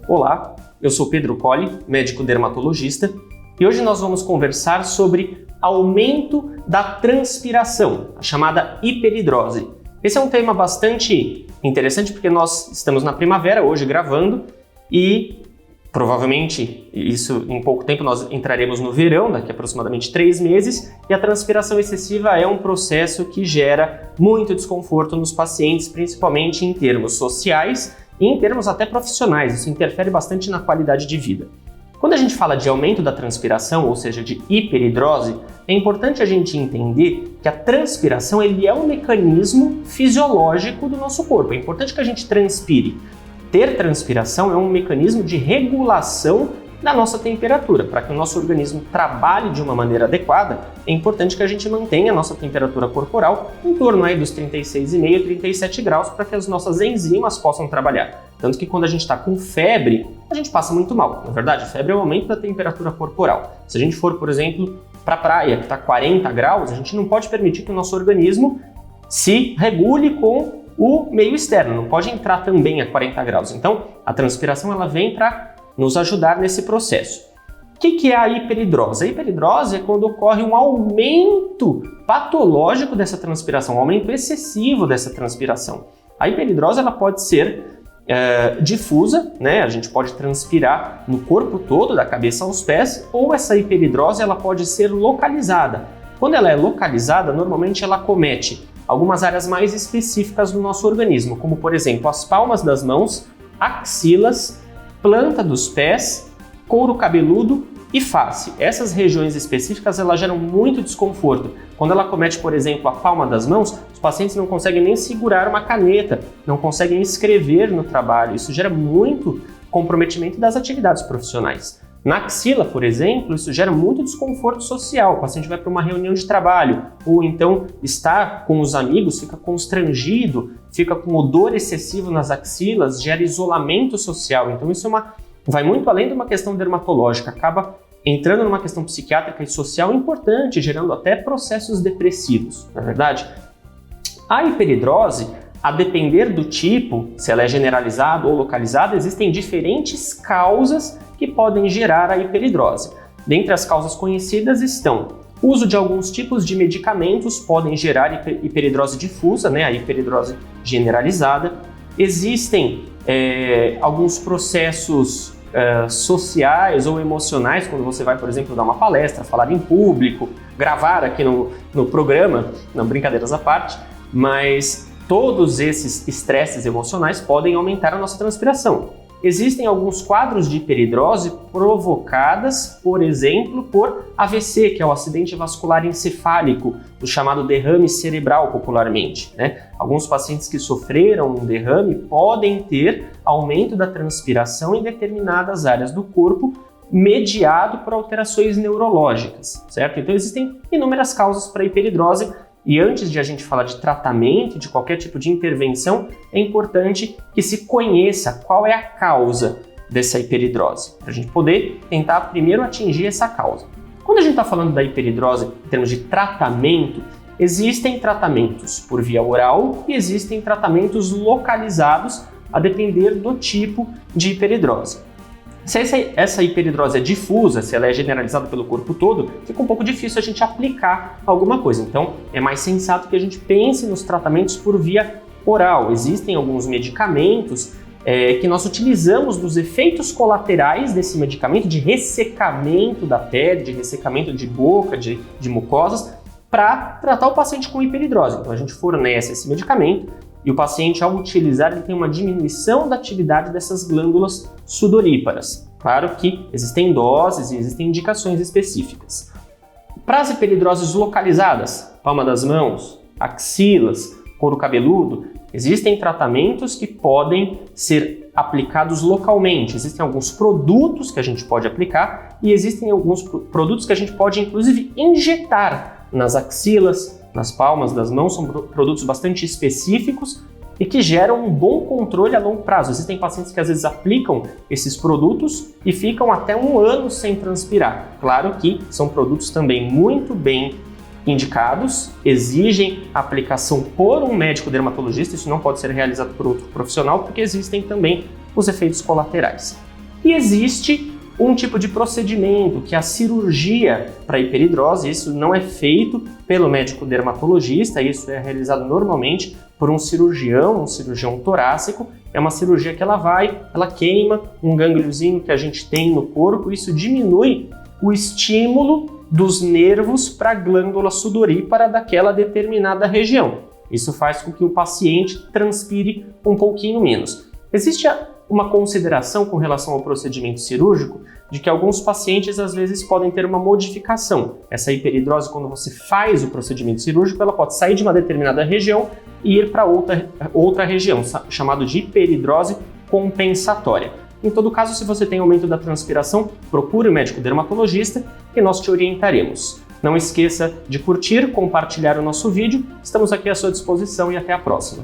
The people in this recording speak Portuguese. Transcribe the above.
Olá, eu sou Pedro Colli, médico dermatologista, e hoje nós vamos conversar sobre aumento da transpiração, a chamada hiperidrose. Esse é um tema bastante interessante porque nós estamos na primavera hoje gravando e provavelmente isso em pouco tempo nós entraremos no verão, daqui a aproximadamente 3 meses, e a transpiração excessiva é um processo que gera muito desconforto nos pacientes, principalmente em termos sociais e em termos até profissionais. Isso interfere bastante na qualidade de vida. Quando a gente fala de aumento da transpiração, ou seja, de hiperidrose, é importante a gente entender que a transpiração ele é um mecanismo fisiológico do nosso corpo. É importante que a gente transpire. Ter transpiração é um mecanismo de regulação da nossa temperatura. Para que o nosso organismo trabalhe de uma maneira adequada, é importante que a gente mantenha a nossa temperatura corporal em torno aí dos 36,5, 37 graus para que as nossas enzimas possam trabalhar. Tanto que quando a gente está com febre, a gente passa muito mal. Na verdade, a febre é o aumento da temperatura corporal. Se a gente for, por exemplo, para a praia, que está 40 graus, a gente não pode permitir que o nosso organismo se regule com o meio externo, não pode entrar também a 40 graus. Então, a transpiração ela vem para nos ajudar nesse processo. O que é a hiperidrose? A hiperidrose é quando ocorre um aumento patológico dessa transpiração, um aumento excessivo dessa transpiração. A hiperidrose ela pode ser difusa, né? A gente pode transpirar no corpo todo, da cabeça aos pés, ou essa hiperidrose ela pode ser localizada. Quando ela é localizada, normalmente ela acomete algumas áreas mais específicas do nosso organismo, como por exemplo as palmas das mãos, axilas, planta dos pés, couro cabeludo e face. Essas regiões específicas elas geram muito desconforto. Quando ela comete, por exemplo, a palma das mãos, os pacientes não conseguem nem segurar uma caneta, não conseguem escrever no trabalho. Isso gera muito comprometimento das atividades profissionais. Na axila, por exemplo, isso gera muito desconforto social. O paciente vai para uma reunião de trabalho ou então está com os amigos, fica constrangido, fica com odor excessivo nas axilas, gera isolamento social. Então isso vai muito além de uma questão dermatológica, acaba entrando numa questão psiquiátrica e social importante, gerando até processos depressivos, não é verdade? A hiperidrose, a depender do tipo, se ela é generalizada ou localizada, existem diferentes causas que podem gerar a hiperidrose. Dentre as causas conhecidas estão o uso de alguns tipos de medicamentos podem gerar hiperidrose difusa, né, a hiperidrose generalizada. Existem alguns processos sociais ou emocionais, quando você vai, por exemplo, dar uma palestra, falar em público, gravar aqui no programa, não, brincadeiras à parte, mas todos esses estresses emocionais podem aumentar a nossa transpiração. Existem alguns quadros de hiperidrose provocadas, por exemplo, por AVC, que é o acidente vascular encefálico, o chamado derrame cerebral popularmente, né? Alguns pacientes que sofreram um derrame podem ter aumento da transpiração em determinadas áreas do corpo, mediado por alterações neurológicas, certo? Então existem inúmeras causas para a hiperidrose. E antes de a gente falar de tratamento, de qualquer tipo de intervenção, é importante que se conheça qual é a causa dessa hiperidrose, para a gente poder tentar primeiro atingir essa causa. Quando a gente está falando da hiperidrose em termos de tratamento, existem tratamentos por via oral e existem tratamentos localizados a depender do tipo de hiperidrose. Se essa hiperidrose é difusa, se ela é generalizada pelo corpo todo, fica um pouco difícil a gente aplicar alguma coisa. Então, é mais sensato que a gente pense nos tratamentos por via oral. Existem alguns medicamentos que nós utilizamos dos efeitos colaterais desse medicamento, de ressecamento da pele, de ressecamento de boca, de mucosas, para tratar o paciente com hiperidrose. Então, a gente fornece esse medicamento e o paciente, ao utilizar, ele tem uma diminuição da atividade dessas glândulas sudoríparas. Claro que existem doses e existem indicações específicas. Para as hiperidroses localizadas, palma das mãos, axilas, couro cabeludo, existem tratamentos que podem ser aplicados localmente. Existem alguns produtos que a gente pode aplicar e existem alguns produtos que a gente pode, inclusive, injetar nas axilas, nas palmas das mãos. São produtos bastante específicos e que geram um bom controle a longo prazo. Existem pacientes que às vezes aplicam esses produtos e ficam até 1 ano sem transpirar. Claro que são produtos também muito bem indicados, exigem aplicação por um médico dermatologista, isso não pode ser realizado por outro profissional, porque existem também os efeitos colaterais. E existe um tipo de procedimento, que é a cirurgia para hiperidrose. Isso não é feito pelo médico dermatologista, isso é realizado normalmente por um cirurgião torácico. É uma cirurgia que ela queima um gângliozinho que a gente tem no corpo, isso diminui o estímulo dos nervos para a glândula sudorípara daquela determinada região. Isso faz com que o paciente transpire um pouquinho menos. Existe uma consideração com relação ao procedimento cirúrgico de que alguns pacientes às vezes podem ter uma modificação. Essa hiperidrose, quando você faz o procedimento cirúrgico, ela pode sair de uma determinada região e ir para outra região, chamado de hiperidrose compensatória. Em todo caso, se você tem aumento da transpiração, procure o médico dermatologista e nós te orientaremos. Não esqueça de curtir, compartilhar o nosso vídeo. Estamos aqui à sua disposição e até a próxima.